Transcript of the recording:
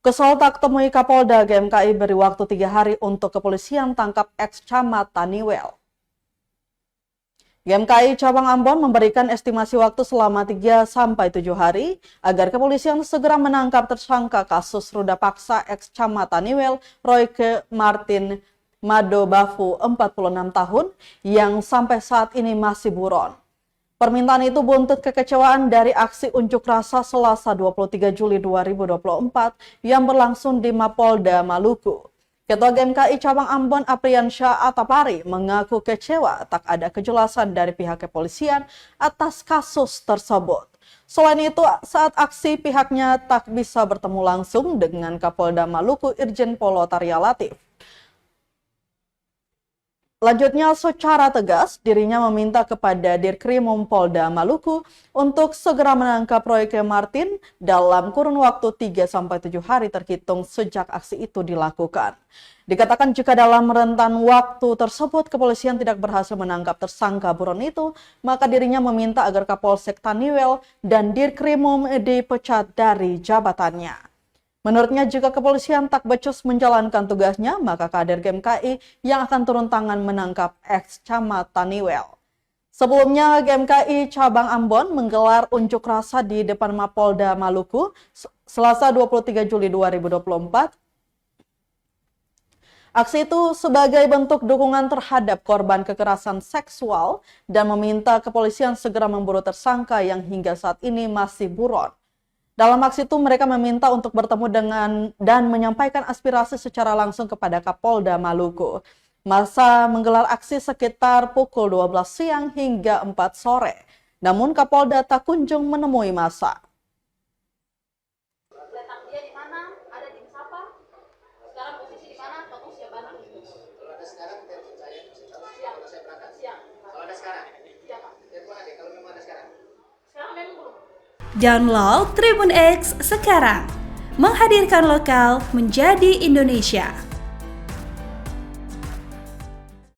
Kesal tak temui Kapolda, GMKI beri waktu 3 hari untuk kepolisian tangkap ex-camat Taniwel. GMKI Cabang Ambon memberikan estimasi waktu selama 3-7 hari agar kepolisian segera menangkap tersangka kasus ruda paksa ex-camat Taniwel Royke Martin Madobafu 46 tahun yang sampai saat ini masih buron. Permintaan itu buntut kekecewaan dari aksi unjuk rasa Selasa 23 Juli 2024 yang berlangsung di Mapolda Maluku. Ketua GMKI Cabang Ambon Apriansyah Atapari mengaku kecewa tak ada kejelasan dari pihak kepolisian atas kasus tersebut. Selain itu, saat aksi pihaknya tak bisa bertemu langsung dengan Kapolda Maluku Irjen Polo Tarya Latif. Lanjutnya, secara tegas dirinya meminta kepada Dirkrimum Polda Maluku untuk segera menangkap Royke Martin dalam kurun waktu 3-7 hari terhitung sejak aksi itu dilakukan. Dikatakan jika dalam rentan waktu tersebut kepolisian tidak berhasil menangkap tersangka buron itu, maka dirinya meminta agar Kapolsek Taniwel dan Dirkrimum dipecat dari jabatannya. Menurutnya, jika kepolisian tak becus menjalankan tugasnya, maka kader GMKI yang akan turun tangan menangkap ex-camat Taniwel. Sebelumnya, GMKI Cabang Ambon menggelar unjuk rasa di depan Mapolda Maluku Selasa 23 Juli 2024. Aksi itu sebagai bentuk dukungan terhadap korban kekerasan seksual dan meminta kepolisian segera memburu tersangka yang hingga saat ini masih buron. Dalam aksi itu mereka meminta untuk bertemu dengan dan menyampaikan aspirasi secara langsung kepada Kapolda Maluku. Masa menggelar aksi sekitar pukul 12 siang hingga 4 sore. Namun Kapolda tak kunjung menemui masa. Letak dia di mana? Ada di siapa? Sekarang posisi di mana? Fokus ya mana? Kalau ada sekarang, saya siang. saya berangkat. Siang. Kalau ada sekarang, Iya, Pak. lihat mana deh. Kalau memang ada sekarang. Sekarang memang belum. Download Tribun X sekarang, menghadirkan lokal menjadi Indonesia.